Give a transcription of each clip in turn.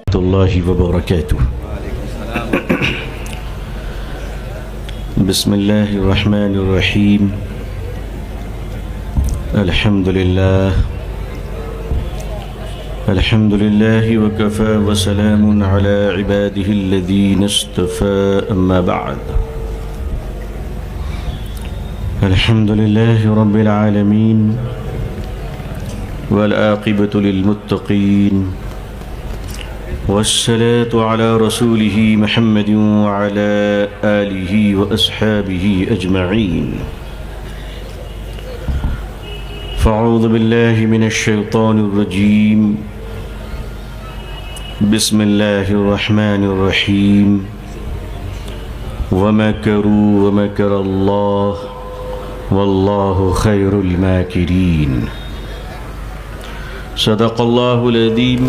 रहमतुल्लाहि व बरकातुहू। बिस्मिल्लाहिर रहमानिर रहीम। अल्हम्दुलिल्लाहि व कफ़ा व सलामुन अला इबादिहिल्लज़ीना इस्तफ़ा, अम्मा बअद। अल्हम्दुलिल्लाहि रब्बिल आलमीन वल आक़िबतु लिल मुत्तक़ीन वस्सलातु अला रसूलिही मुहम्मदिन व अला आलिही व अस्हाबिही अजमईन। फ़अऊज़ु बिल्लाहि मिनश शैतानिर रजीम। बिस्मिल्लाहिर रहमानिर रहीम। वमकरू वमकरल्लाह वल्लाहु खैरुल माकिरीन। सदक़ल्लाहुल अज़ीम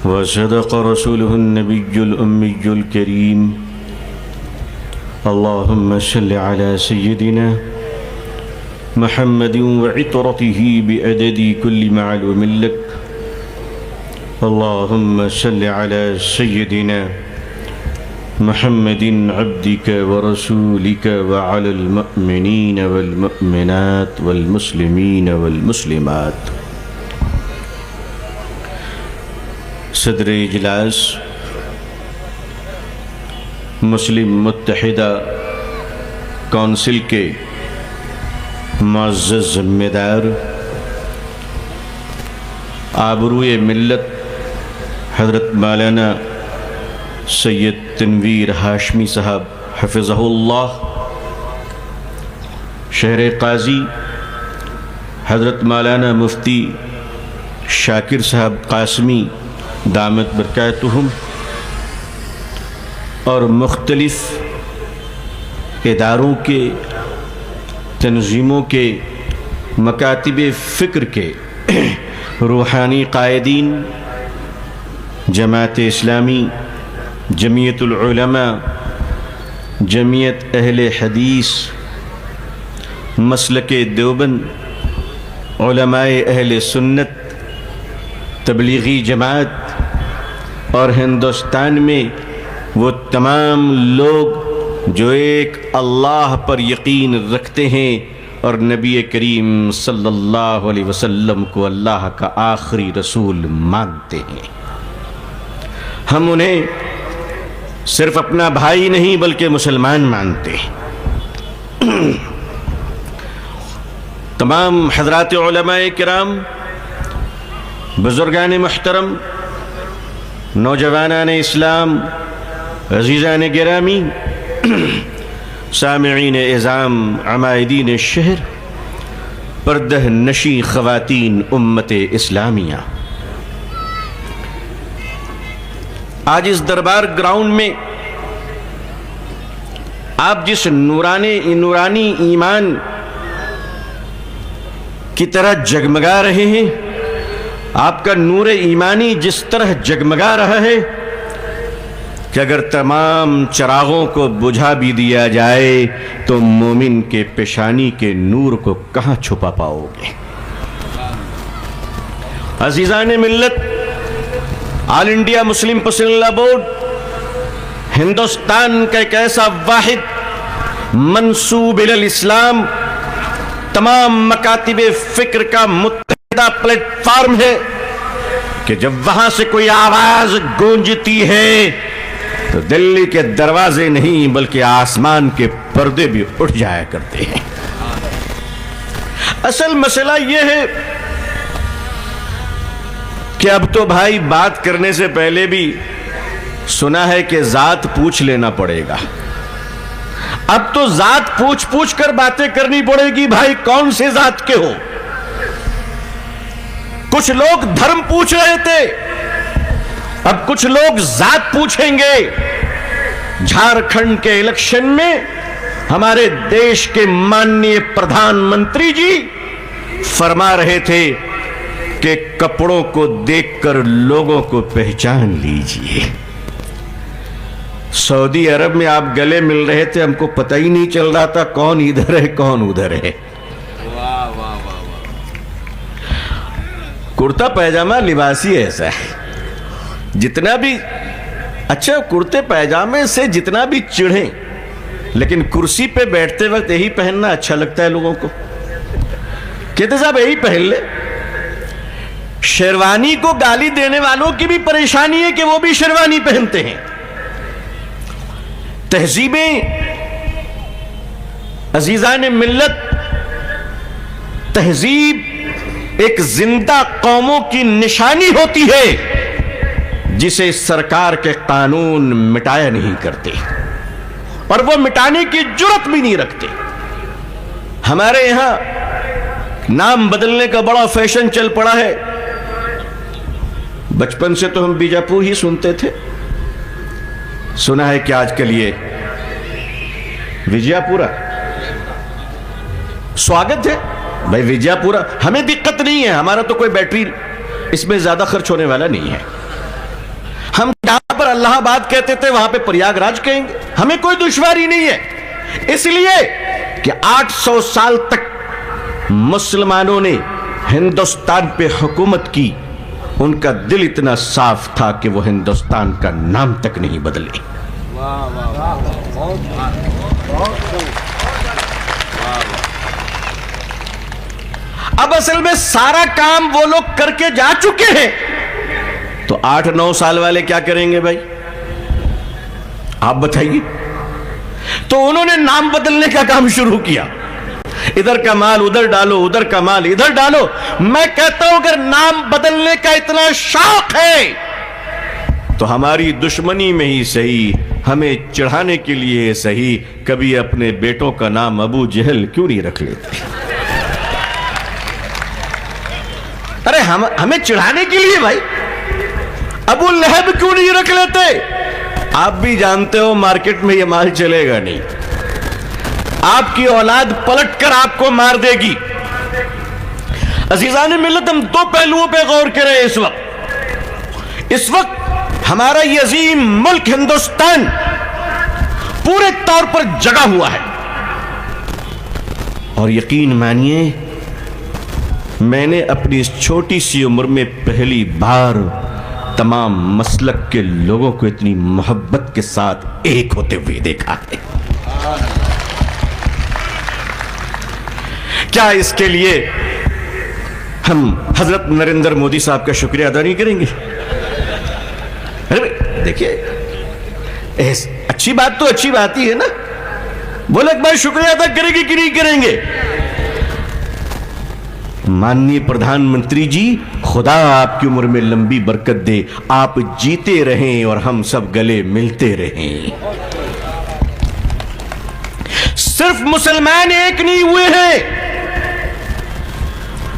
व सदक़ रसूलुहुन नबियुल उम्मियुल करीम। अल्लाहुम्मा सल्लि अला सय्यिदिना मुहम्मदिन व इतरतिही बिअददि कुल्लि मालूमिन लक। अल्लाहुम्मा सल्लि अला सय्यिदिना मुहम्मदिन अब्दिक व रसूलिक व अलल मुअमिनीन वल मुअमिनात वल मुस्लिमीन वल मुस्लिमात। सदर इजलास मुस्लिम मुत्तहिदा कौंसिल के मुअज़्ज़ज़ ज़िम्मेदार, आबरूए मिल्लत हज़रत मौलाना सैयद तनवीर हाशमी साहब हफ़िज़हुल्लाह, शहर काजी हज़रत मौलाना मुफ्ती शाकिर साहब कासमी दामत बरकातुहुम, और मुख्तलिफ़ इदारों के, तंज़ीमों के, मकातिब फ़िक्र के रूहानी कायदीन, जमात इस्लामी, जमीयतुल उलमा, जमीयत अहले हदीस, मसलके देवबंद, उलमाए अहले सुन्नत, तबलीगी जमात और हिंदुस्तान में वो तमाम लोग जो एक अल्लाह पर यकीन रखते हैं और नबी करीम सल्लल्लाहु अलैहि वसल्लम को अल्लाह का आखिरी रसूल मानते हैं। हम उन्हें सिर्फ अपना भाई नहीं बल्कि मुसलमान मानते हैं। तमाम हज़रात उलमाए किराम, बुज़ुर्गान मुहतरम, नौजवानान इस्लाम, अज़ीज़ान गिरामी, सामिईन इज़ाम, अमायदीन शहर, पर्दह नशी ख़वातीन उम्मत इस्लामिया, आज इस दरबार ग्राउंड में आप जिस नूरानी ईमान की तरह जगमगा रहे हैं, आपका नूर ईमानी जिस तरह जगमगा रहा है कि अगर तमाम चिरागों को बुझा भी दिया जाए तो मोमिन के पेशानी के नूर को कहां छुपा पाओगे। अज़ीज़ान मिल्लत, all India Muslim personal board Hindustan का एक ऐसा वाहिद मंसूब इलल इस्लाम, तमाम मकातिब फ़िक्र का मुत्तहिदा प्लेटफॉर्म है कि जब वहां से कोई आवाज गूंजती है तो दिल्ली के दरवाजे नहीं बल्कि आसमान के पर्दे भी उठ जाया करते हैं। असल मसला यह है कि अब तो भाई बात करने से पहले भी सुना है कि जात पूछ लेना पड़ेगा। अब तो जात पूछ पूछ कर बातें करनी पड़ेगी, भाई कौन से जात के हो। कुछ लोग धर्म पूछ रहे थे, अब कुछ लोग जात पूछेंगे। झारखंड के इलेक्शन में हमारे देश के माननीय प्रधानमंत्री जी फरमा रहे थे कि कपड़ों को देखकर लोगों को पहचान लीजिए। सऊदी अरब में आप गले मिल रहे थे, हमको पता ही नहीं चल रहा था कौन इधर है कौन उधर है। वाह वाह वाह वाह। कुर्ता पैजामा लिबासी ऐसा है जितना भी अच्छा कुर्ते पैजामे से जितना भी चिढ़े, लेकिन कुर्सी पे बैठते वक्त यही पहनना अच्छा लगता है लोगों को। कहते साहब यही पहन ले। शेरवानी को गाली देने वालों की भी परेशानी है कि वो भी शेरवानी पहनते हैं। तहजीबें अजीजान मिल्लत, तहजीब एक जिंदा कौमों की निशानी होती है जिसे सरकार के कानून मिटाया नहीं करते और वो मिटाने की जुर्रत भी नहीं रखते। हमारे यहां नाम बदलने का बड़ा फैशन चल पड़ा है। बचपन से तो हम बीजापुर ही सुनते थे, सुना है कि आजकल ये विजयपुरा। स्वागत है भाई विजयपुरा, हमें दिक्कत नहीं है, हमारा तो कोई बैटरी इसमें ज्यादा खर्च होने वाला नहीं है। हम जहां पर अल्लाहाबाद कहते थे वहां पे प्रयागराज कहेंगे, हमें कोई दुश्वारी नहीं है। इसलिए कि 800 साल तक मुसलमानों ने हिंदुस्तान पे हुकूमत की, उनका दिल इतना साफ था कि वो हिंदुस्तान का नाम तक नहीं बदले। वाह वाह वाह, अब असल में सारा काम वो लोग करके जा चुके हैं, तो 8-9 साल वाले क्या करेंगे भाई, आप बताइए। तो उन्होंने नाम बदलने का काम शुरू किया, इधर का माल उधर डालो, उधर का माल इधर डालो। मैं कहता हूं अगर नाम बदलने का इतना शौक है तो हमारी दुश्मनी में ही सही, हमें चिढ़ाने के लिए सही, कभी अपने बेटों का नाम अबू जहल क्यों नहीं रख लेते? अरे हमें चिढ़ाने के लिए भाई अबू लहब क्यों नहीं रख लेते? आप भी जानते हो मार्केट में ये माल चलेगा नहीं, आपकी औलाद पलटकर आपको मार देगी। अजीजान मिल्लत, हम दो पहलुओं पे गौर करें इस वक्त हमारा ये अजीम मुल्क हिंदुस्तान पूरे तौर पर जगा हुआ है। और यकीन मानिए, मैंने अपनी इस छोटी सी उम्र में पहली बार तमाम मसलक के लोगों को इतनी मोहब्बत के साथ एक होते हुए देखा है। क्या इसके लिए हम हजरत नरेंद्र मोदी साहब का शुक्रिया अदा नहीं करेंगे? अरे देखिए, अच्छी बात तो अच्छी बात ही है ना, बोले एक बार शुक्रिया अदा करेंगे कि नहीं करेंगे? माननीय प्रधानमंत्री जी, खुदा आपकी उम्र में लंबी बरकत दे, आप जीते रहें और हम सब गले मिलते रहें। सिर्फ मुसलमान एक नहीं हुए हैं।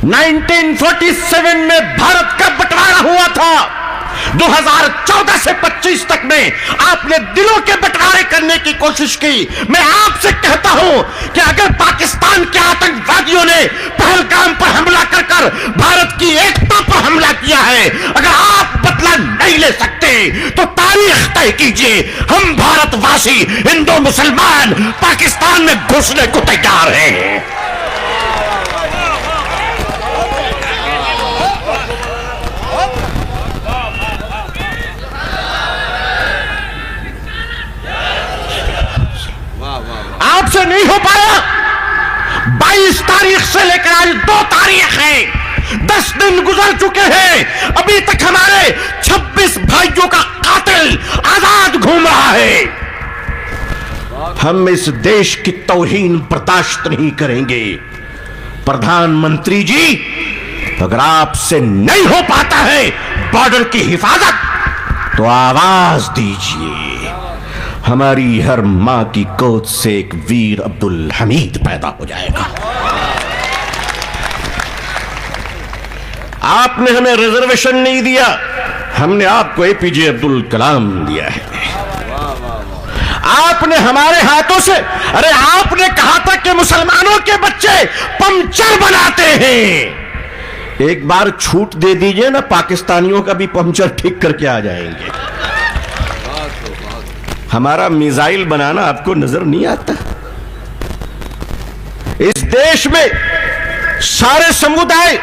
1947 में भारत का बंटवारा हुआ था, 2014 से 25 तक में आपने दिलों के बंटवारे करने की कोशिश की। मैं आपसे कहता हूं कि अगर पाकिस्तान के आतंकवादियों ने पहलगाम पर हमला कर भारत की एकता पर हमला किया है, अगर आप बदला नहीं ले सकते तो तारीख तय कीजिए, हम भारतवासी हिंदू मुसलमान पाकिस्तान में घुसने को तैयार हैं। आपसे नहीं हो पाया। 22 तारीख से लेकर आज 2 तारीख है, 10 दिन गुजर चुके हैं, अभी तक हमारे 26 भाइयों का कातिल आजाद घूम रहा है। हम इस देश की तौहीन बर्दाश्त नहीं करेंगे। प्रधानमंत्री जी, अगर आपसे नहीं हो पाता है बॉर्डर की हिफाजत तो आवाज दीजिए। हमारी हर मां की गोद से एक वीर अब्दुल हमीद पैदा हो जाएगा। आपने हमें रिजर्वेशन नहीं दिया, हमने आपको एपीजे अब्दुल कलाम दिया है। आपने हमारे हाथों से, अरे आपने कहा था कि मुसलमानों के बच्चे पंचर बनाते हैं। एक बार छूट दे दीजिए ना, पाकिस्तानियों का भी पंचर ठीक करके आ जाएंगे। हमारा मिसाइल बनाना आपको नजर नहीं आता? इस देश में सारे समुदाय,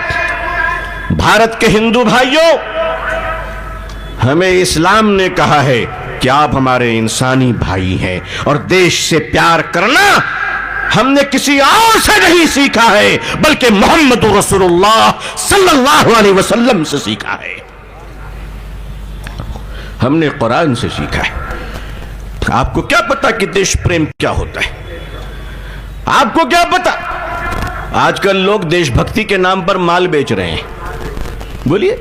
भारत के हिंदू भाइयों, हमें इस्लाम ने कहा है कि आप हमारे इंसानी भाई हैं, और देश से प्यार करना हमने किसी और से नहीं सीखा है, बल्कि मोहम्मद रसूलुल्लाह सल्लल्लाहु अलैहि वसल्लम से सीखा है। हमने कुरान से सीखा है। आपको क्या पता कि देश प्रेम क्या होता है? आपको क्या पता? आजकल लोग देशभक्ति के नाम पर माल बेच रहे हैं। बोलिए,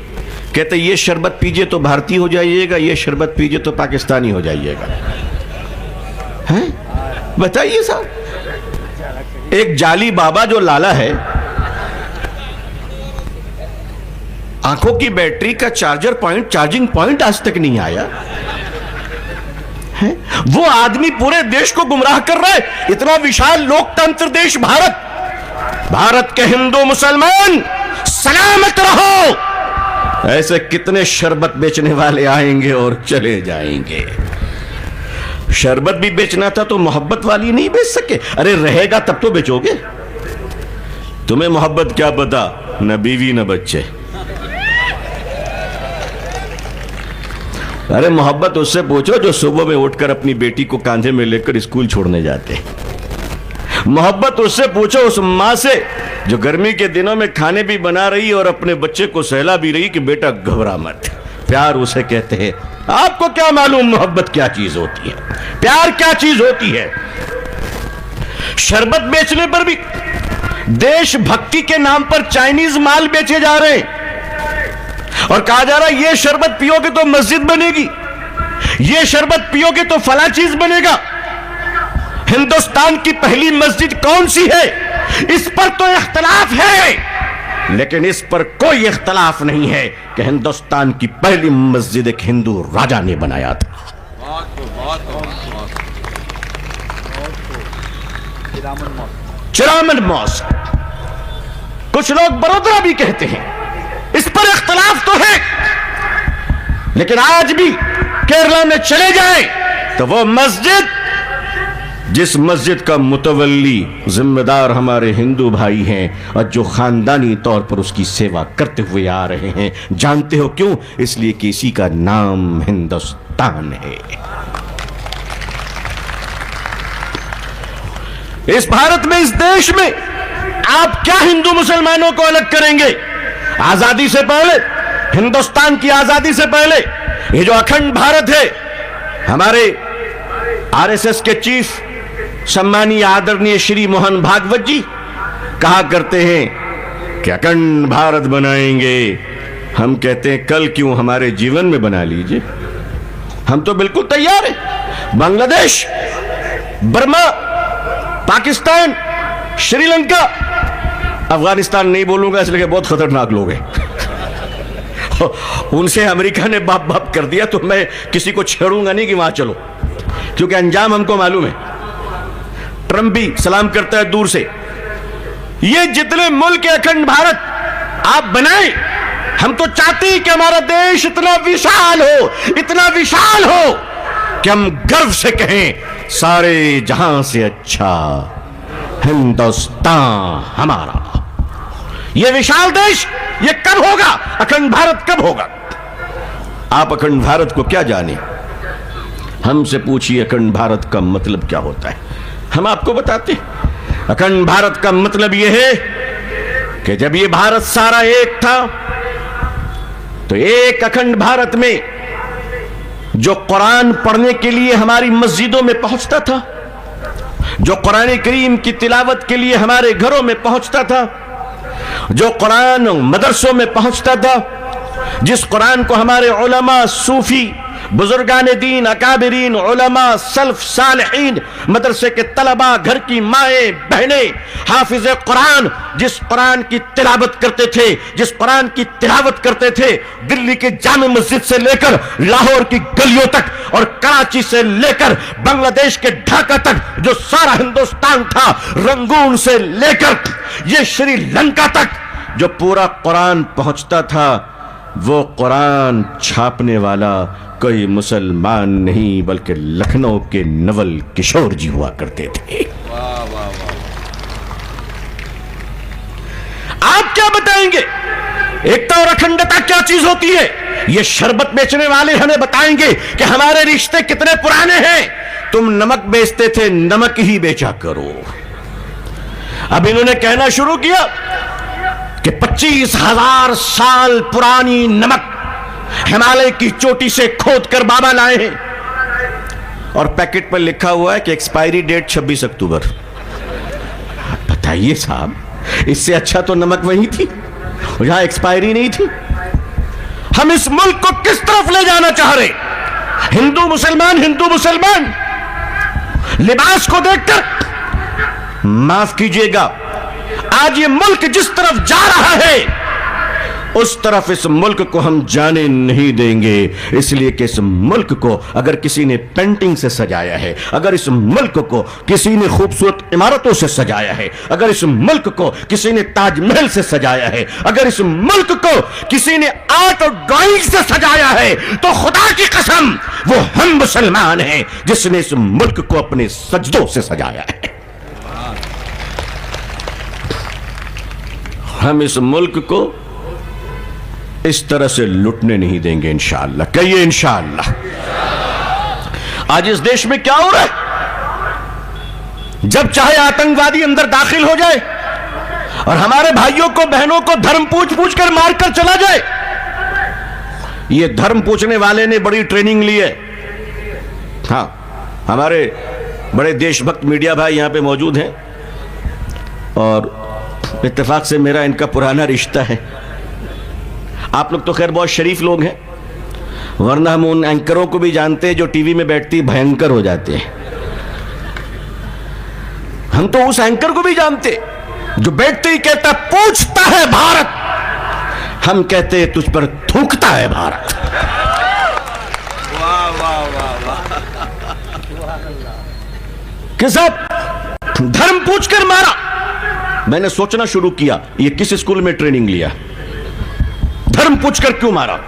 कहते ये शरबत पीजिए तो भारतीय हो जाइएगा, ये शरबत पीजिए तो पाकिस्तानी हो जाइएगा। हैं? बताइए साहब। एक जाली बाबा जो लाला है, आंखों की बैटरी का चार्जिंग पॉइंट आज तक नहीं आया है। वो आदमी पूरे देश को गुमराह कर रहा है। इतना विशाल लोकतंत्र देश भारत, भारत के हिंदू मुसलमान सलामत रहो। ऐसे कितने शरबत बेचने वाले आएंगे और चले जाएंगे। शरबत भी बेचना था तो मोहब्बत वाली नहीं बेच सके। अरे रहेगा तब तो बेचोगे। तुम्हें मोहब्बत क्या पता, न बीवी न बच्चे। अरे मोहब्बत उससे पूछो जो सुबह में उठकर अपनी बेटी को कांधे में लेकर स्कूल छोड़ने जाते। मोहब्बत उससे पूछो, उस मां से जो गर्मी के दिनों में खाने भी बना रही और अपने बच्चे को सहला भी रही कि बेटा घबरा मत। प्यार उसे कहते हैं। आपको क्या मालूम मोहब्बत क्या चीज होती है, प्यार क्या चीज होती है? शरबत बेचने पर भी देशभक्ति के नाम पर चाइनीज माल बेचे जा रहे हैं और कहा जा रहा है ये शरबत पियोगे तो मस्जिद बनेगी, ये शरबत पियोगे तो फला चीज बनेगा। हिंदुस्तान की पहली मस्जिद कौन सी है, इस पर तो इख्तलाफ है, लेकिन इस पर कोई इख्तलाफ नहीं है कि हिंदुस्तान की पहली मस्जिद एक हिंदू राजा ने बनाया था। चिरामन मॉस्क। कुछ लोग बड़ौदा भी कहते हैं, इस पर इख्तलाफ तो है, लेकिन आज भी केरला में चले जाए तो वो मस्जिद, जिस मस्जिद का मुतवल्ली जिम्मेदार हमारे हिंदू भाई हैं और जो खानदानी तौर पर उसकी सेवा करते हुए आ रहे हैं, जानते हो क्यों? इसलिए कि इसी का नाम हिंदुस्तान है। इस भारत में, इस देश में आप क्या हिंदू मुसलमानों को अलग करेंगे? आजादी से पहले, हिंदुस्तान की आजादी से पहले, ये जो अखंड भारत है, हमारे आरएसएस के चीफ सम्मानीय आदरणीय श्री मोहन भागवत जी कहा करते हैं कि अखंड भारत बनाएंगे। हम कहते हैं कल क्यों, हमारे जीवन में बना लीजिए। हम तो बिल्कुल तैयार हैं। बांग्लादेश, बर्मा, पाकिस्तान, श्रीलंका, अफगानिस्तान नहीं बोलूंगा इसलिए बहुत खतरनाक लोग हैं। उनसे अमेरिका ने बाप बाप कर दिया तो मैं किसी को छेड़ूंगा नहीं कि वहां चलो, क्योंकि अंजाम हमको मालूम है। ट्रंप भी सलाम करता है दूर से। ये जितने मुल्क अखंड भारत आप बनाएं, हम तो चाहते हैं कि हमारा देश इतना विशाल हो, इतना विशाल हो कि हम गर्व से कहें सारे जहां से अच्छा हिंदुस्तान हमारा। यह विशाल देश ये कब होगा? अखंड भारत कब होगा? आप अखंड भारत को क्या जाने? हमसे पूछिए अखंड भारत का मतलब क्या होता है, हम आपको बताते हैं। अखंड भारत का मतलब यह है कि जब ये भारत सारा एक था तो एक अखंड भारत में जो कुरान पढ़ने के लिए हमारी मस्जिदों में पहुंचता था, जो कुरान करीम की तिलावत के लिए हमारे घरों में पहुंचता था, जो कुरान मदरसों में पहुंचता था, जिस कुरान को हमारे उलमा, सूफी, बुजुर्गान दीन, अकाबिरीन, उलमा, सल्फ सालिहीन, मदरसे के तलबा, घर की माएं बहनें, हाफिज कुरान, जिस कुरान की तिलावत करते थे, जिस कुरान की तिलावत करते थे, दिल्ली के जामे मस्जिद से लेकर लाहौर की गलियों तक और कराची से लेकर बांग्लादेश के ढाका तक, जो सारा हिंदुस्तान था, रंगून से लेकर ये श्रीलंका तक, जो पूरा कुरान पहुंचता था, वो कुरान छापने वाला कोई मुसलमान नहीं बल्कि लखनऊ के नवल किशोर जी हुआ करते थे। वाह वाह वाह। आप क्या बताएंगे? एकता और अखंडता क्या चीज होती है? ये शरबत बेचने वाले हमें बताएंगे कि हमारे रिश्ते कितने पुराने हैं। तुम नमक बेचते थे, नमक ही बेचा करो। अब इन्होंने कहना शुरू किया कि 25,000 साल पुरानी नमक हिमालय की चोटी से खोद कर बाबा लाए हैं, और पैकेट पर लिखा हुआ है कि एक्सपायरी डेट 26 अक्टूबर। बताइए साहब, इससे अच्छा तो नमक वही थी जहां एक्सपायरी नहीं थी। हम इस मुल्क को किस तरफ ले जाना चाह रहे? हिंदू मुसलमान, हिंदू मुसलमान लिबास को देखकर, माफ कीजिएगा, आज ये मुल्क जिस तरफ जा रहा है उस तरफ इस मुल्क को हम जाने नहीं देंगे। इसलिए कि इस मुल्क को अगर किसी ने पेंटिंग से सजाया है, अगर इस मुल्क को किसी ने खूबसूरत इमारतों से सजाया है, अगर इस मुल्क को किसी ने ताजमहल से सजाया है, अगर इस मुल्क को किसी ने आर्ट और ड्राइंग से सजाया है, तो खुदा की कसम वो हम मुसलमान हैं जिसने इस मुल्क को अपने सजदों से सजाया है। हम इस मुल्क को इस तरह से लुटने नहीं देंगे इंशाअल्लाह। कहिए इंशाअल्लाह। आज इस देश में क्या हो रहा है? जब चाहे आतंकवादी अंदर दाखिल हो जाए और हमारे भाइयों को, बहनों को धर्म पूछ पूछ कर मारकर चला जाए। ये धर्म पूछने वाले ने बड़ी ट्रेनिंग ली है। हाँ, हमारे बड़े देशभक्त मीडिया भाई यहां पे मौजूद हैं और इत्तेफाक से मेरा इनका पुराना रिश्ता है। आप लोग तो खैर बहुत शरीफ लोग हैं, वरना हम उन एंकरों को भी जानते हैं जो टीवी में बैठती भयंकर हो जाते हैं। हम तो उस एंकर को भी जानते जो बैठते ही कहता पूछता है भारत, हम कहते तुझ पर थूकता है भारत। वाह वाह वाह वाह। कि साहब धर्म पूछकर मारा। मैंने सोचना शुरू किया ये किस स्कूल में ट्रेनिंग लिया, धर्म पूछकर क्यों मारा?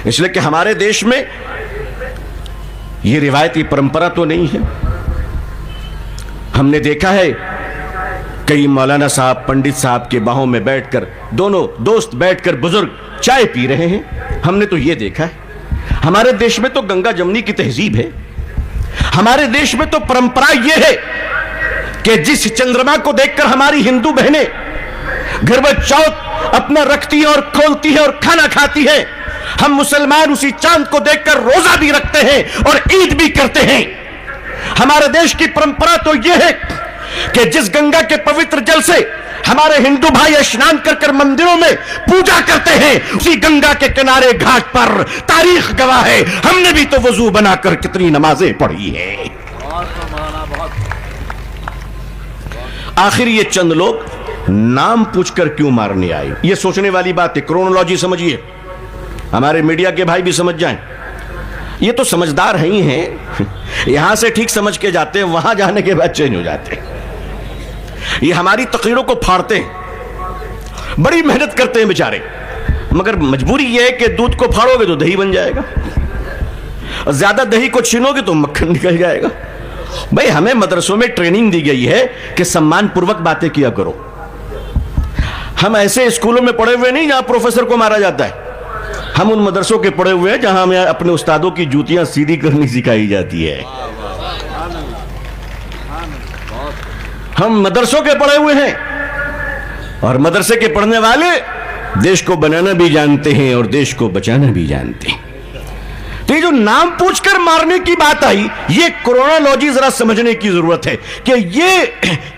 इसलिए कि हमारे देश में यह रिवायती परंपरा तो नहीं है। हमने देखा है कई मौलाना साहब, पंडित साहब के बाहों में बैठकर दोनों दोस्त बैठकर बुजुर्ग चाय पी रहे हैं। हमने तो यह देखा है। हमारे देश में तो गंगा जमुनी की तहजीब है। हमारे देश में तो परंपरा यह है कि जिस चंद्रमा को देखकर हमारी हिंदू बहनें घर में चौथ अपना रखती है और खोलती है और खाना खाती है, हम मुसलमान उसी चांद को देखकर रोजा भी रखते हैं और ईद भी करते हैं। हमारे देश की परंपरा तो यह है कि जिस गंगा के पवित्र जल से हमारे हिंदू भाई स्नान कर कर मंदिरों में पूजा करते हैं, उसी गंगा के किनारे घाट पर तारीख गवाह है हमने भी तो वजू बनाकर कितनी नमाजें पढ़ी है। आखिर ये चंद लोग नाम पूछकर क्यों मारने आए? ये सोचने वाली बात है। क्रोनोलॉजी समझिए, हमारे मीडिया के भाई भी समझ जाएं। ये तो समझदार ही हैं, यहां से ठीक समझ के जाते हैं, वहां जाने के बाद चेंज हो जाते हैं। ये हमारी तकरीरों को फाड़ते हैं, बड़ी मेहनत करते हैं बेचारे, मगर मजबूरी यह है कि दूध को फाड़ोगे तो दही बन जाएगा, और ज्यादा दही को छीनोगे तो मक्खन निकल जाएगा। भाई हमें मदरसों में ट्रेनिंग दी गई है कि सम्मान पूर्वक बातें किया करो। हम ऐसे स्कूलों में पढ़े हुए नहीं जहां प्रोफेसर को मारा जाता है। हम उन मदरसों के पढ़े हुए हैं जहां हमें अपने उस्तादों की जूतियां सीधी करनी सिखाई जाती है। हम मदरसों के पढ़े हुए हैं और मदरसे के पढ़ने वाले देश को बनाना भी जानते हैं और देश को बचाना भी जानते हैं। तो ये जो नाम पूछकर मारने की बात आई, ये क्रोनोलॉजी जरा समझने की जरूरत है कि ये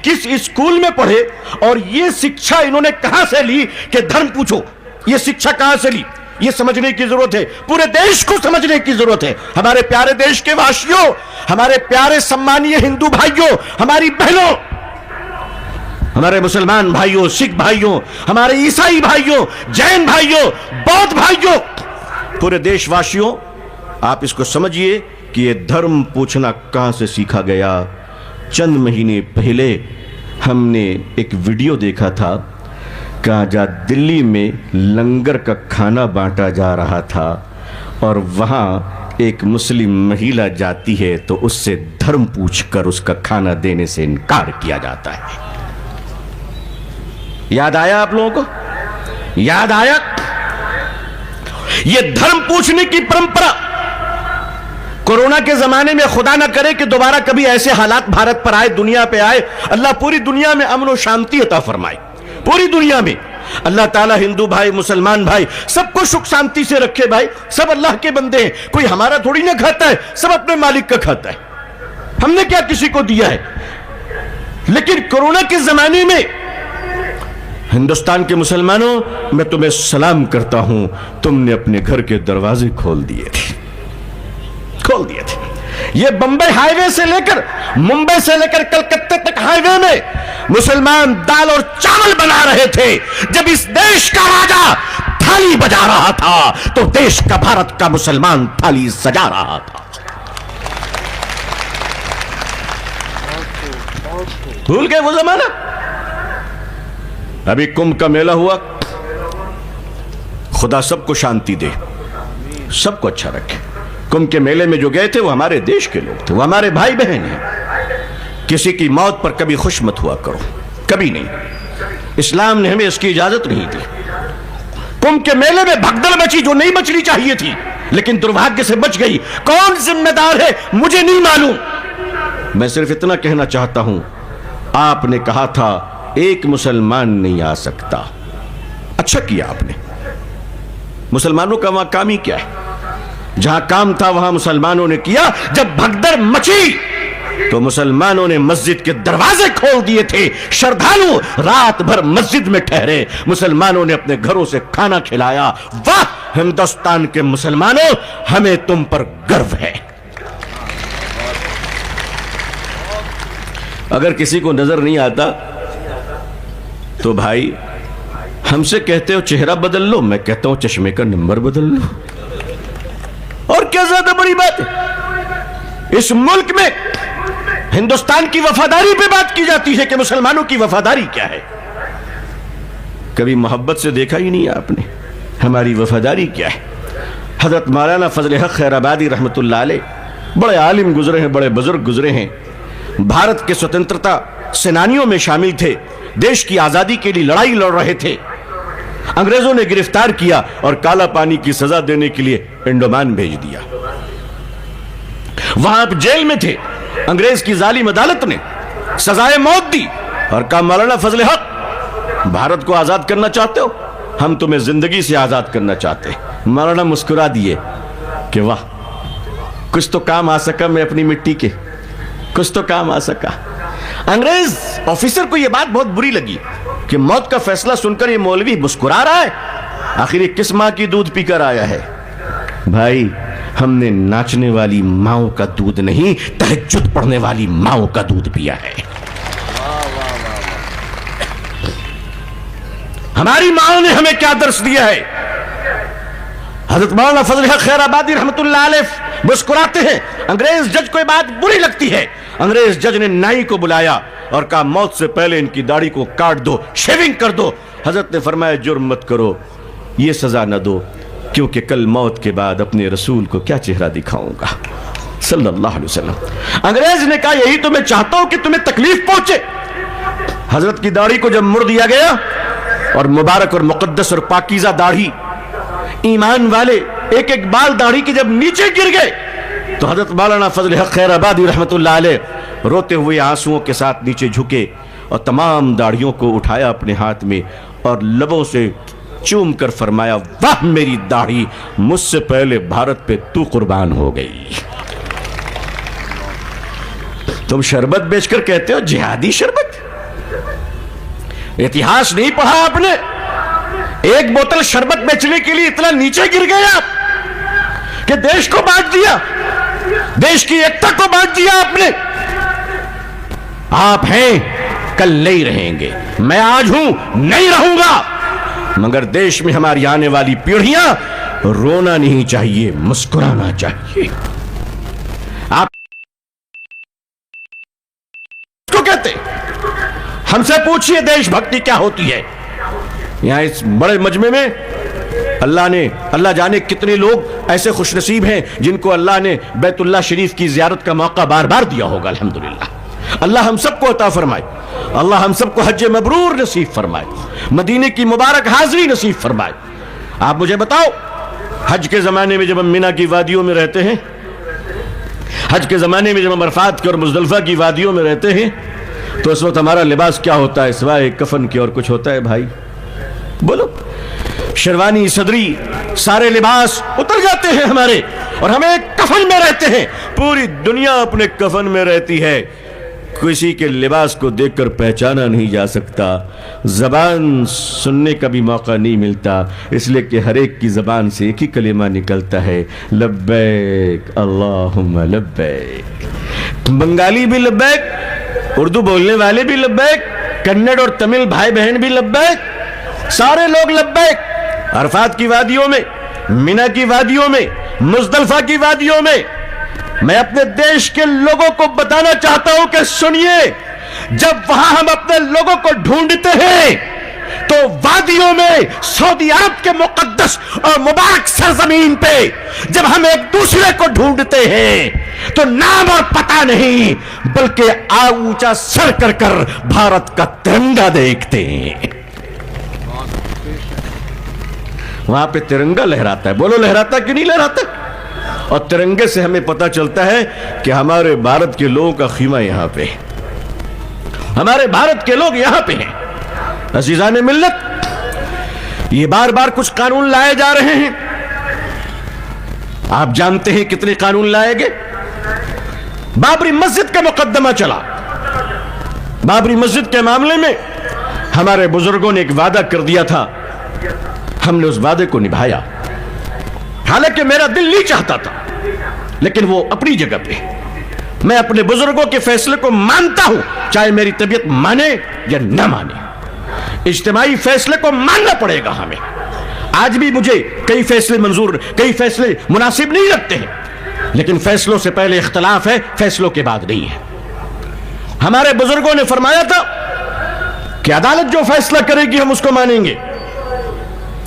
किस स्कूल में पढ़े और ये शिक्षा इन्होंने कहां से ली कि धर्म पूछो। ये शिक्षा कहां से ली, ये समझने की जरूरत है। पूरे देश को समझने की जरूरत है। हमारे प्यारे देश के वासियों, हमारे प्यारे सम्मानीय हिंदू भाइयों, हमारी बहनों, हमारे मुसलमान भाइयों, सिख भाइयों, हमारे ईसाई भाइयों, जैन भाइयों, बौद्ध भाइयों, पूरे देशवासियों, आप इसको समझिए कि यह धर्म पूछना कहां से सीखा गया। चंद महीने पहले हमने एक वीडियो देखा था कहा जा दिल्ली में लंगर का खाना बांटा जा रहा था और वहां एक मुस्लिम महिला जाती है तो उससे धर्म पूछकर उसका खाना देने से इनकार किया जाता है। याद आया आप लोगों को? याद आया? यह धर्म पूछने की परंपरा कोरोना के जमाने में, खुदा ना करे कि दोबारा कभी ऐसे हालात भारत पर आए, दुनिया पे आए। अल्लाह पूरी दुनिया में अमन और शांति अता फरमाए। पूरी दुनिया में अल्लाह ताला हिंदू भाई, मुसलमान भाई, सबको सुख शांति से रखे। भाई सब अल्लाह के बंदे हैं, कोई हमारा थोड़ी ना खाता है, सब अपने मालिक का खाता है। हमने क्या किसी को दिया है? लेकिन कोरोना के जमाने में हिंदुस्तान के मुसलमानों, मैं तुम्हें सलाम करता हूं, तुमने अपने घर के दरवाजे खोल दिए थे। ये बंबई हाईवे से लेकर, मुंबई से लेकर कलकत्ते तक हाईवे में मुसलमान दाल और चावल बना रहे थे। जब इस देश का राजा थाली बजा रहा था, तो देश का, भारत का मुसलमान थाली सजा रहा था। भूल गए वो जमाना? अभी कुंभ का मेला हुआ, खुदा सबको शांति दे, सबको अच्छा रखे। कुंभ के मेले में जो गए थे वो हमारे देश के लोग थे, वो हमारे भाई बहन हैं। किसी की मौत पर कभी खुश मत हुआ करो, कभी नहीं। इस्लाम ने हमें इसकी इजाजत नहीं दी। कुंभ के मेले में भगदड़ मची जो नहीं बचनी चाहिए थी, लेकिन दुर्भाग्य से बच गई। कौन जिम्मेदार है मुझे नहीं मालूम। मैं सिर्फ इतना कहना चाहता हूं, आपने कहा था एक मुसलमान नहीं आ सकता। अच्छा किया आपने। मुसलमानों का वहां काम ही क्या है? जहां काम था वहां मुसलमानों ने किया। जब भगदड़ मची तो मुसलमानों ने मस्जिद के दरवाजे खोल दिए थे। श्रद्धालु रात भर मस्जिद में ठहरे, मुसलमानों ने अपने घरों से खाना खिलाया। वाह हिंदुस्तान के मुसलमानों, हमें तुम पर गर्व है। अगर किसी को नजर नहीं आता तो भाई हमसे कहते हो चेहरा बदल लो, मैं कहता हूं चश्मे का नंबर बदल लो। और क्या ज्यादा बड़ी बात है? इस मुल्क में हिंदुस्तान की वफादारी पे बात की जाती है कि मुसलमानों की वफादारी क्या है। कभी मोहब्बत से देखा ही नहीं आपने हमारी वफादारी क्या है। हजरत मौलाना फजल हक खैराबादी रहमतुल्लाह अलैह बड़े आलिम गुजरे हैं, बड़े बुजुर्ग गुजरे हैं। भारत के स्वतंत्रता सेनानियों में शामिल थे, देश की आजादी के लिए लड़ाई लड़ रहे थे। अंग्रेजों ने गिरफ्तार किया और काला पानी की सजा देने के लिए अंडमान भेज दिया। वहां आप जेल में थे, अंग्रेज की जालिम अदालत ने सजाए मौत दी और कहा मौलाना फजल हक भारत को आजाद करना चाहते हो, हम तुम्हें जिंदगी से आजाद करना चाहते हैं। मौलाना मुस्कुरा दिए कि वाह कुछ तो काम आ सका, मैं अपनी मिट्टी के कुछ तो काम आ सका। अंग्रेज ऑफिसर को यह बात बहुत बुरी लगी कि मौत का फैसला सुनकर ये मौलवी मुस्कुरा रहा है, आखिर ये किस मां की दूध पीकर आया है। भाई हमने नाचने वाली माओ का दूध नहीं, तहज्जुद पढ़ने वाली माओ का दूध पिया है। हमारी माओ ने हमें क्या दर्श दिया है। हजरत मौलाना फजल हक खैराबादी रहमतुल्लाह अलैह मुस्कुराते हैं। अंग्रेज जज को यह बात बुरी लगती है। अंग्रेज जज ने नाई को बुलाया और कहा मौत से पहले इनकी दाढ़ी को काट दो, शेविंग कर दो। हजरत ने फरमाया जुर्म मत करो, ये सजा न दो, क्योंकि कल मौत के बाद अपने रसूल को क्या चेहरा दिखाऊंगा सल्लल्लाहु अलैहि वसल्लम। अंग्रेज ने कहा यही तो मैं चाहता हूं कि तुम्हें तकलीफ पहुंचे। हजरत की दाढ़ी को जब मुड़ दिया गया और मुबारक और मुकद्दस और पाकीज़ा दाढ़ी, ईमान वाले एक एक बाल दाढ़ी के जब नीचे गिर गए तो हजरत मौलाना फजल हक खैराबादी रहमतुल्लाह अलैह रोते हुए आंसुओं के साथ नीचे झुके और तमाम दाढ़ियों को उठाया अपने हाथ में और लबों से चूम कर फरमाया वाह मेरी दाढ़ी, मुझसे पहले भारत पे तू कुर्बान हो गई। तुम शरबत बेचकर कहते हो जिहादी शरबत। इतिहास नहीं पढ़ा आपने? एक बोतल शरबत बेचने के लिए इतना नीचे गिर गए आप कि देश को बांट दिया, देश की एकता को बांट दिया आपने। आप हैं, कल नहीं रहेंगे। मैं आज हूं, नहीं रहूंगा, मगर देश में हमारी आने वाली पीढ़ियां रोना नहीं चाहिए, मुस्कुराना चाहिए। आप को कहते, हमसे पूछिए देशभक्ति क्या होती है। यहां इस बड़े मजमे में अल्लाह जाने कितने लोग ऐसे खुशनसीब हैं जिनको अल्लाह ने बैतुल्लाह शरीफ की जियारत का मौका बार बार दिया होगा। अल्हम्दुलिल्लाह, अल्लाह हम सबको अता फरमाए, अल्लाह हम सबको हज मबरूर नसीब फरमाए, मदीने की मुबारक हाजिरी नसीब फरमाए। आप मुझे बताओ हज के ज़माने में जब हम मिना की वादियों में रहते हैं, हज के ज़माने में जब हम अरफात के और मुज़दलिफ़ा की वादियों में रहते हैं, तो उस वक्त हमारा लिबास क्या होता है सिवाय कफन के? और कुछ होता है भाई? बोलो। शेरवानी, सदरी, सारे लिबास उतर जाते हैं हमारे और हम एक कफन में रहते हैं। पूरी दुनिया अपने कफन में रहती है, किसी के लिबास को देखकर पहचाना नहीं जा सकता, जबान सुनने का भी मौका नहीं मिलता, इसलिए कि हर एक की जबान से एक ही कलिमा निकलता है, लब्बैक अल्लाहुम्मा लब्बैक। बंगाली भी लब्बैक, उर्दू बोलने वाले भी लब्बैक, कन्नड़ और तमिल भाई बहन भी लब्बैक, सारे लोग लब्बैक। अरफात की वादियों में, मिना की वादियों में, मुज़दलिफ़ा की वादियों में मैं अपने देश के लोगों को बताना चाहता हूं कि सुनिए, जब वहां हम अपने लोगों को ढूंढते हैं तो वादियों में, सऊदी अरब के मुकद्दस और मुबारक सरजमीन पे जब हम एक दूसरे को ढूंढते हैं तो नाम और पता नहीं बल्कि ऊंचा सर कर भारत का तिरंगा देखते हैं। वहां पे तिरंगा लहराता है, बोलो लहराता कि नहीं लहराता? और तिरंगे से हमें पता चलता है कि हमारे भारत के लोगों का खीमा यहां पे, हमारे भारत के लोग यहां पे हैं। अजीजान मिल्लत, ये बार बार कुछ कानून लाए जा रहे हैं। आप जानते हैं कितने कानून लाए गए? बाबरी मस्जिद का मुकदमा चला। बाबरी मस्जिद के मामले में हमारे बुजुर्गों ने एक वादा कर दिया था, हमने उस वादे को निभाया। हालांकि मेरा दिल नहीं चाहता था, लेकिन वो अपनी जगह पे, मैं अपने बुजुर्गों के फैसले को मानता हूं, चाहे मेरी तबीयत माने या ना माने। इज्तिमाई फैसले को मानना पड़ेगा हमें। आज भी मुझे कई फैसले मंजूर, कई फैसले मुनासिब नहीं लगते हैं, लेकिन फैसलों से पहले इख्तलाफ है, फैसलों के बाद नहीं है। हमारे बुजुर्गों ने फरमाया था कि अदालत जो फैसला करेगी हम उसको मानेंगे।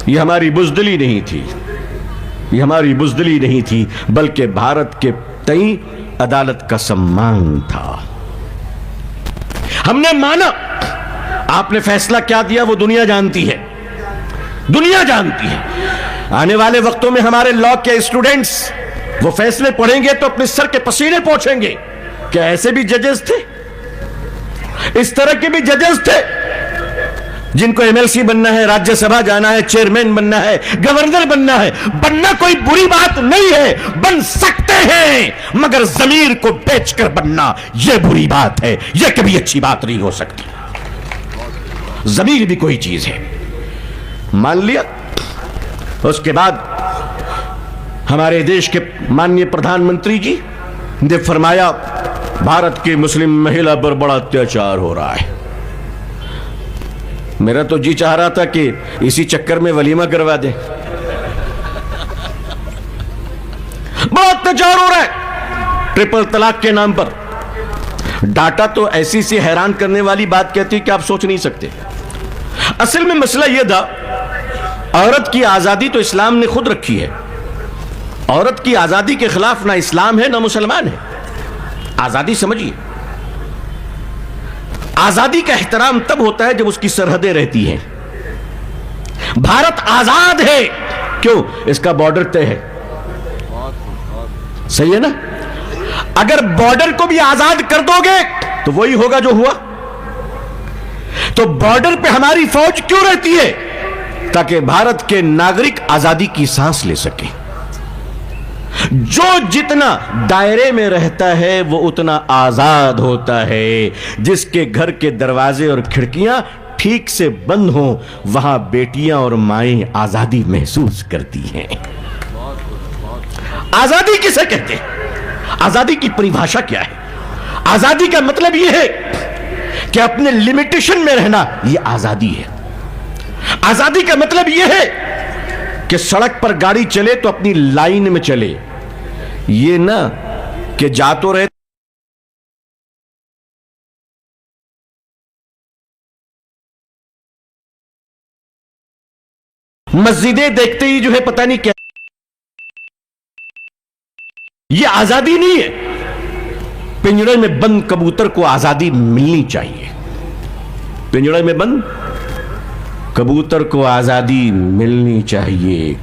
यह हमारी बुज़दिली नहीं थी, यह हमारी बुज़दिली नहीं थी, बल्कि भारत के तई अदालत का सम्मान था। हमने माना। आपने फैसला क्या दिया वो दुनिया जानती है, दुनिया जानती है। आने वाले वक्तों में हमारे लॉ के स्टूडेंट्स वो फैसले पढ़ेंगे तो अपने सर के पसीने पोंछेंगे। क्या ऐसे भी जजेस थे? इस तरह के भी जजेस थे जिनको एमएलसी बनना है, राज्यसभा जाना है, चेयरमैन बनना है, गवर्नर बनना है। बनना कोई बुरी बात नहीं है, बन सकते हैं, मगर जमीर को बेचकर बनना यह बुरी बात है, यह कभी अच्छी बात नहीं हो सकती। जमीर भी कोई चीज है। मान लिया। उसके बाद हमारे देश के माननीय प्रधानमंत्री जी ने फरमाया भारत की मुस्लिम महिला पर बड़ा अत्याचार हो रहा है। मेरा तो जी चाह रहा था कि इसी चक्कर में वलीमा करवा दे। बड़ा अत्याचार हो रहा है ट्रिपल तलाक के नाम पर। डाटा तो ऐसी सी हैरान करने वाली बात कहती है कि आप सोच नहीं सकते। असल में मसला यह था, औरत की आजादी तो इस्लाम ने खुद रखी है। औरत की आजादी के खिलाफ ना इस्लाम है ना मुसलमान है। आजादी समझिए, आजादी का एहतराम तब होता है जब उसकी सरहदें रहती हैं। भारत आजाद है, क्यों? इसका बॉर्डर तय है। सही है ना? अगर बॉर्डर को भी आजाद कर दोगे तो वही होगा जो हुआ। तो बॉर्डर पे हमारी फौज क्यों रहती है? ताकि भारत के नागरिक आजादी की सांस ले सके। जो जितना दायरे में रहता है वो उतना आजाद होता है। जिसके घर के दरवाजे और खिड़कियां ठीक से बंद हो, वहां बेटियां और माएं आजादी महसूस करती हैं। आजादी किसे कहते हैं? आजादी की परिभाषा क्या है? आजादी का मतलब यह है कि अपने लिमिटेशन में रहना, यह आजादी है। आजादी का मतलब यह है कि सड़क पर गाड़ी चले तो अपनी लाइन में चले, ये ना कि जा तो रहे मस्जिदें देखते ही जो है पता नहीं क्या। ये आजादी नहीं है। पिंजड़े में बंद कबूतर को आजादी मिलनी चाहिए। पिंजड़े में बंद कबूतर को आजादी मिलनी चाहिए।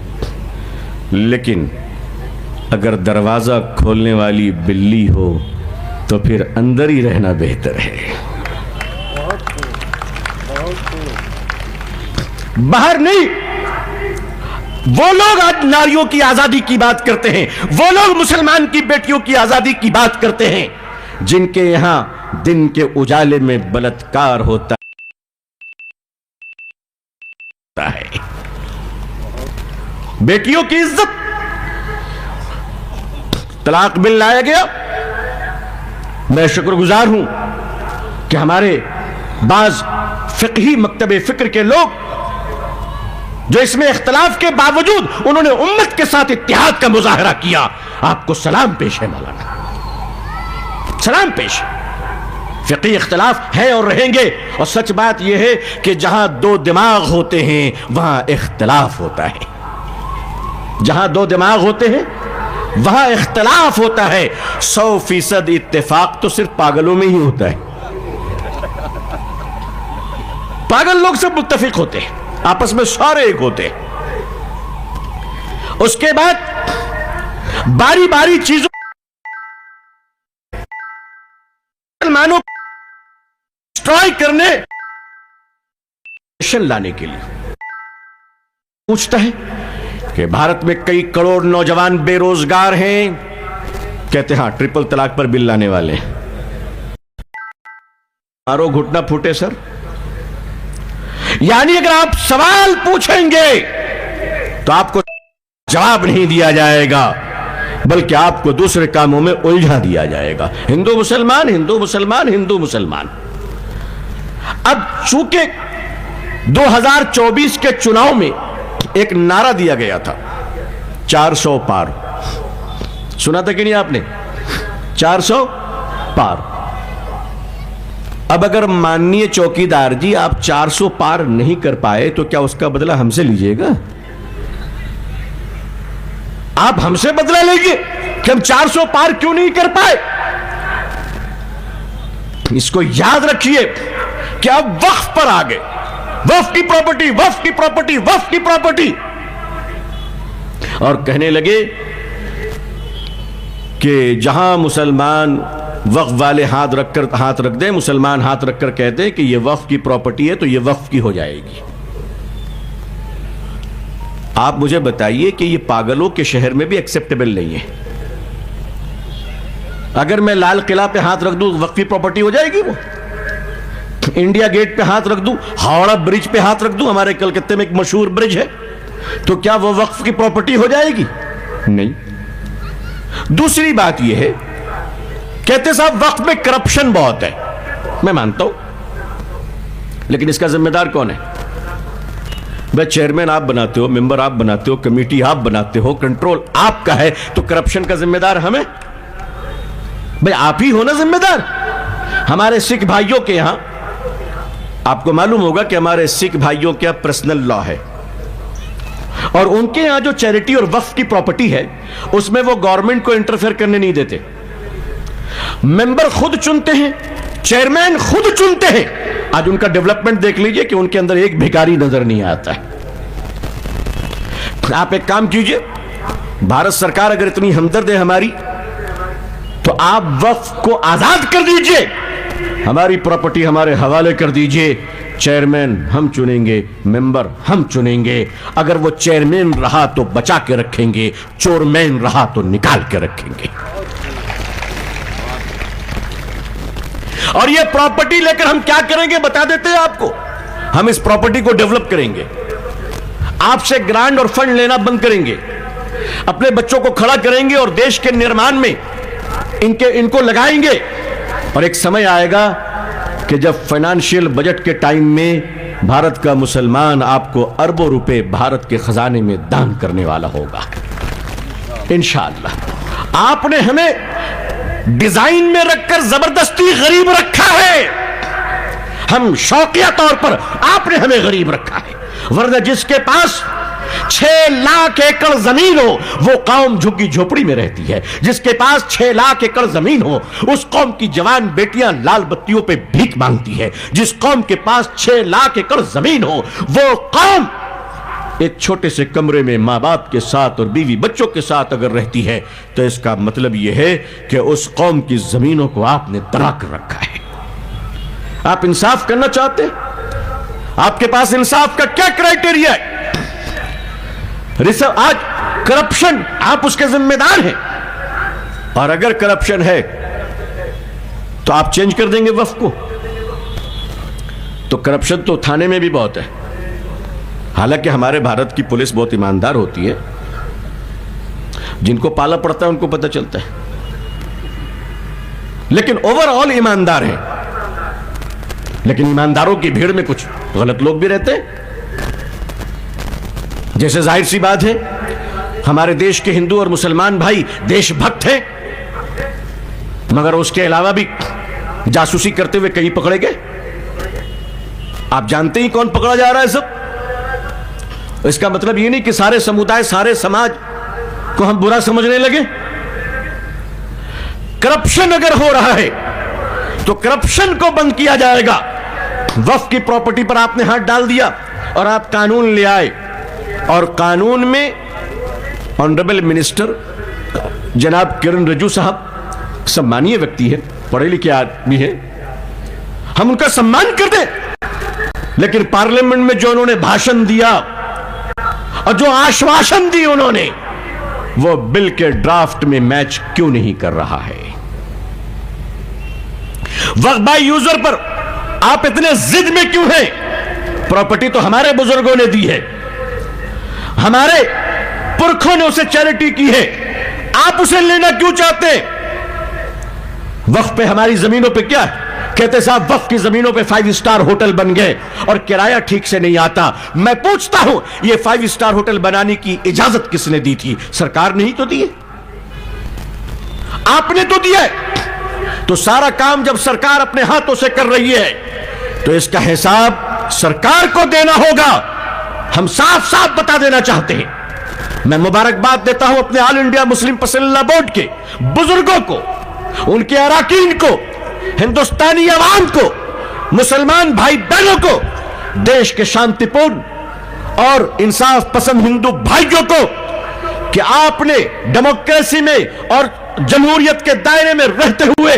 लेकिन अगर दरवाजा खोलने वाली बिल्ली हो तो फिर अंदर ही रहना बेहतर है, बाहर नहीं। वो लोग आज नारियों की आजादी की बात करते हैं, वो लोग मुसलमान की बेटियों की आजादी की बात करते हैं, जिनके यहां दिन के उजाले में बलात्कार होता है। बेटियों की इज्जत, तलाक बिल लाया गया। मैं शुक्रगुजार हूं कि हमारे बाज फिक़ही मकतबे फिक्र के लोग जो इसमें इख्तलाफ के बावजूद उन्होंने उम्मत के साथ इत्तेहाद का मुजाहरा किया। आपको सलाम पेश है मौलाना, सलाम पेश। फिक़ही इख्तलाफ है और रहेंगे, और सच बात यह है कि जहां दो दिमाग होते हैं वहां इख्तलाफ होता है, जहां दो दिमाग होते हैं वहां इख्तलाफ होता है। 100% इत्तेफाक तो सिर्फ पागलों में ही होता है। पागल लोग सब मुत्तफिक होते हैं, आपस में सारे एक होते हैं। उसके बाद बारी बारी चीजों मुसलमानों डिस्ट्रॉय करने लाने के लिए पूछता है कि भारत में कई करोड़ नौजवान बेरोजगार हैं। कहते हैं हाँ, ट्रिपल तलाक पर बिल लाने वाले। मारो घुटना फूटे सर। यानी अगर आप सवाल पूछेंगे तो आपको जवाब नहीं दिया जाएगा, बल्कि आपको दूसरे कामों में उलझा दिया जाएगा। हिंदू मुसलमान, हिंदू मुसलमान, हिंदू मुसलमान। अब चूंकि 2024 के चुनाव में एक नारा दिया गया था 400 पार, सुना था कि नहीं आपने? 400 पार। अब अगर माननीय चौकीदार जी आप 400 पार नहीं कर पाए तो क्या उसका बदला हमसे लीजिएगा? आप हमसे बदला लेंगे कि हम 400 पार क्यों नहीं कर पाए? इसको याद रखिए कि अब वक्फ पर आ गए। वक्फ की प्रॉपर्टी, वक्फ की प्रॉपर्टी, वक्फ की प्रॉपर्टी, और कहने लगे कि जहां मुसलमान वक्फ वाले हाथ रख दें, मुसलमान हाथ रखकर कहते हैं कि यह वक्फ की प्रॉपर्टी है तो यह वक्फ की हो जाएगी। आप मुझे बताइए कि यह पागलों के शहर में भी एक्सेप्टेबल नहीं है। अगर मैं लाल किला पे हाथ रख दूं वक्फ की प्रॉपर्टी हो जाएगी? वो इंडिया गेट पे हाथ रख दूं, हावड़ा ब्रिज पे हाथ रख दूं, हमारे कलकत्ते में एक मशहूर ब्रिज है, तो क्या वो वक्फ की प्रॉपर्टी हो जाएगी? नहीं। दूसरी बात यह है, कहते साहब वक्फ में करप्शन बहुत है। मैं मानता हूं, लेकिन इसका जिम्मेदार कौन है? भाई चेयरमैन आप बनाते हो, मेंबर आप बनाते हो, कमेटी आप बनाते हो, कंट्रोल आपका है, तो करप्शन का जिम्मेदार हमें? भाई आप ही हो ना जिम्मेदार। हमारे सिख भाइयों के यहां आपको मालूम होगा कि हमारे सिख भाइयों के यहां पर्सनल लॉ है, और उनके यहां जो चैरिटी और वक्फ की प्रॉपर्टी है उसमें वो गवर्नमेंट को इंटरफेयर करने नहीं देते। मेंबर खुद चुनते हैं, चेयरमैन खुद चुनते हैं। आज उनका डेवलपमेंट देख लीजिए कि उनके अंदर एक भिखारी नजर नहीं आता है। आप एक काम कीजिए, भारत सरकार अगर इतनी हमदर्द है हमारी, तो आप वक्फ को आजाद कर दीजिए, हमारी प्रॉपर्टी हमारे हवाले कर दीजिए। चेयरमैन हम चुनेंगे, मेंबर हम चुनेंगे। अगर वो चेयरमैन रहा तो बचा के रखेंगे, चोरमैन रहा तो निकाल के रखेंगे। और ये प्रॉपर्टी लेकर हम क्या करेंगे बता देते हैं आपको। हम इस प्रॉपर्टी को डेवलप करेंगे, आपसे ग्रांट और फंड लेना बंद करेंगे, अपने बच्चों को खड़ा करेंगे और देश के निर्माण में इनको लगाएंगे। और एक समय आएगा कि जब फाइनेंशियल बजट के टाइम में भारत का मुसलमान आपको अरबों रुपए भारत के खजाने में दान करने वाला होगा इंशाअल्लाह। आपने हमें डिजाइन में रखकर जबरदस्ती गरीब रखा है, हम शौकिया तौर पर आपने हमें गरीब रखा है। वरना जिसके पास 6 लाख एकड़ जमीन हो वो कौम झुग्गी झोपड़ी में रहती है। जिसके पास 6 लाख एकड़ जमीन हो उस कौम की जवान बेटियां लाल बत्तियों पे भीख मांगती है। जिस कौम के पास 6 लाख एकड़ जमीन हो वो कौम एक छोटे से कमरे में माँ बाप के साथ और बीवी बच्चों के साथ अगर रहती है तो इसका मतलब यह है कि उस कौम की जमीनों को आपने तरा कर रखा है। आप इंसाफ करना चाहते हैं? आपके पास इंसाफ का क्या क्राइटेरिया है? आज करप्शन, आप उसके जिम्मेदार हैं, और अगर करप्शन है तो आप चेंज कर देंगे वक्फ को? तो करप्शन तो थाने में भी बहुत है। हालांकि हमारे भारत की पुलिस बहुत ईमानदार होती है, जिनको पाला पड़ता है उनको पता चलता है, लेकिन ओवरऑल ईमानदार है। लेकिन ईमानदारों की भीड़ में कुछ गलत लोग भी रहते हैं। जैसे जाहिर सी बात है, हमारे देश के हिंदू और मुसलमान भाई देशभक्त हैं, मगर उसके अलावा भी जासूसी करते हुए कहीं पकड़े गए। आप जानते ही कौन पकड़ा जा रहा है सब। इसका मतलब यह नहीं कि सारे समुदाय, सारे समाज को हम बुरा समझने लगे। करप्शन अगर हो रहा है तो करप्शन को बंद किया जाएगा। वक्फ की प्रॉपर्टी पर आपने हाथ डाल दिया और आप कानून ले आए, और कानून में ऑनरेबल मिनिस्टर जनाब किरण रिजिजू साहब सम्मानीय व्यक्ति है, पढ़े लिखे आदमी है, हम उनका सम्मान कर दें, लेकिन पार्लियामेंट में जो उन्होंने भाषण दिया और जो आश्वासन दी उन्होंने, वो बिल के ड्राफ्ट में मैच क्यों नहीं कर रहा है? वक्फ बाय यूजर पर आप इतने जिद में क्यों हैं? प्रॉपर्टी तो हमारे बुजुर्गों ने दी है, हमारे पुरखों ने उसे चैरिटी की है, आप उसे लेना क्यों चाहते हैं? वक्फ पे हमारी जमीनों पे क्या है? कहते साहब वक्फ की जमीनों पे 5 स्टार होटल बन गए और किराया ठीक से नहीं आता। मैं पूछता हूं, ये 5 स्टार होटल बनाने की इजाजत किसने दी थी? सरकार ने ही तो दी है, आपने तो दिया है। तो सारा काम जब सरकार अपने हाथों से कर रही है तो इसका हिसाब सरकार को देना होगा। हम साफ साफ बता देना चाहते हैं। मैं मुबारकबाद देता हूं अपने ऑल इंडिया मुस्लिम पसंदीदा बोर्ड के बुजुर्गों को, उनके अराकीन को, हिंदुस्तानी अवाम को, मुसलमान भाई बहनों को, देश के शांतिपूर्ण और इंसाफ पसंद हिंदू भाइयों को, कि आपने डेमोक्रेसी में और जमहूरियत के दायरे में रहते हुए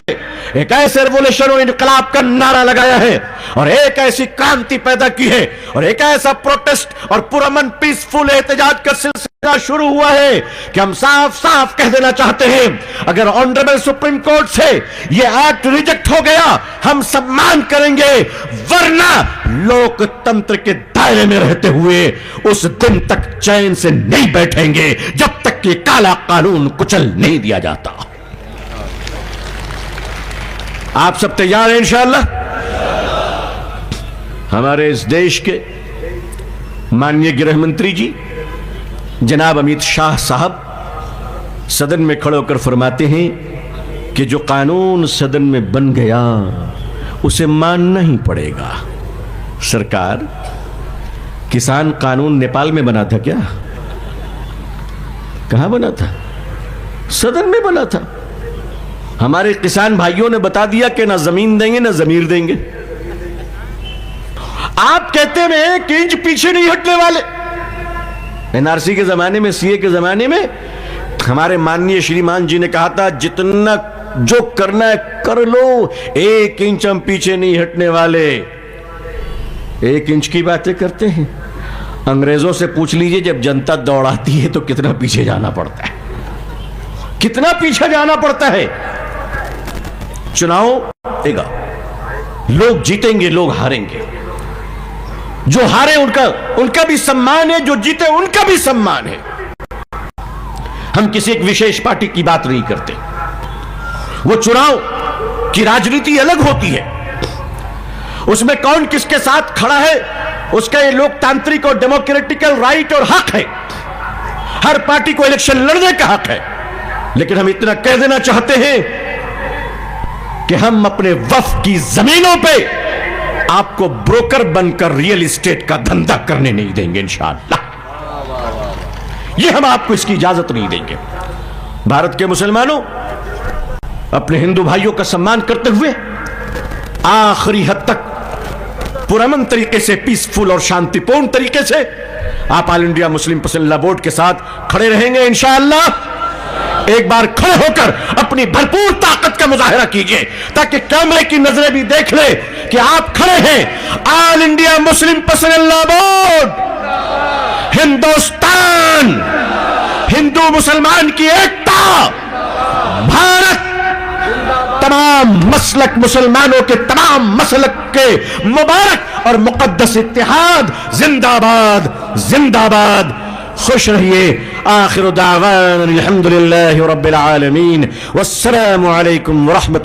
एक ऐसे रिवोल्यूशन और इनकलाब का नारा लगाया है और एक ऐसी क्रांति पैदा की है और एक ऐसा प्रोटेस्ट और पुरअमन पीसफुल एहतजाज का सिलसिला शुरू हुआ है कि हम साफ साफ कह देना चाहते हैं, अगर ऑनरेबल सुप्रीम कोर्ट से यह एक्ट रिजेक्ट हो गया हम सम्मान करेंगे, वरना लोकतंत्र के दायरे में रहते हुए उस दिन तक चैन से नहीं बैठेंगे जब तक कि काला कानून कुचल नहीं दिया जाता। आप सब तैयार हैं इंशाअल्लाह? हमारे इस देश के माननीय गृह मंत्री जी जनाब अमित शाह साहब सदन में खड़े होकर फरमाते हैं कि जो कानून सदन में बन गया उसे मानना ही पड़ेगा। सरकार, किसान कानून नेपाल में बना था क्या? कहां बना था? सदन में बना था। हमारे किसान भाइयों ने बता दिया कि ना जमीन देंगे ना जमीर देंगे। आप कहते हैं कि इंच पीछे नहीं हटने वाले। एनआरसी के जमाने में, सीए के जमाने में हमारे माननीय श्रीमान जी ने कहा था, जितना जो करना है कर लो, 1 इंच हम पीछे नहीं हटने वाले। 1 इंच की बातें करते हैं। अंग्रेजों से पूछ लीजिए, जब जनता दौड़ाती है तो कितना पीछे जाना पड़ता है, कितना पीछे जाना पड़ता है। चुनाव देगा, लोग जीतेंगे, लोग हारेंगे। जो हारे उनका भी सम्मान है, जो जीते उनका भी सम्मान है। हम किसी एक विशेष पार्टी की बात नहीं करते। वो चुनाव की राजनीति अलग होती है, उसमें कौन किसके साथ खड़ा है उसका ये लोकतांत्रिक और डेमोक्रेटिकल राइट और हक है। हर पार्टी को इलेक्शन लड़ने का हक है। लेकिन हम इतना कह देना चाहते हैं कि हम अपने वक्फ की जमीनों पे आपको ब्रोकर बनकर रियल एस्टेट का धंधा करने नहीं देंगे इंशाअल्लाह। ये हम आपको इसकी इजाजत नहीं देंगे। भारत के मुसलमानों, अपने हिंदू भाइयों का सम्मान करते हुए आखिरी हद तक पुरअमन तरीके से, पीसफुल और शांतिपूर्ण तरीके से आप ऑल इंडिया मुस्लिम पसंदीदा बोर्ड के साथ खड़े रहेंगे इंशाअल्लाह? एक बार खड़े होकर अपनी भरपूर ताकत का मुजाहिरा कीजिए ताकि कैमरे की नजरें भी देख ले कि आप खड़े हैं। ऑल इंडिया मुस्लिम पसंदीदा बोर्ड, हिंदुस्तान, हिंदू मुसलमान की एकता, भारत, तमाम मसलक मुसलमानों के तमाम मसलक के मुबारक और मुकद्दस इत्तिहाद, जिंदाबाद जिंदाबाद। खुश रहिए। आखिर दावाना अल्हम्दुलिल्लाहि रब्बिल आलमीन। वस्सलामु अलैकुम व रहमतुल्लाह।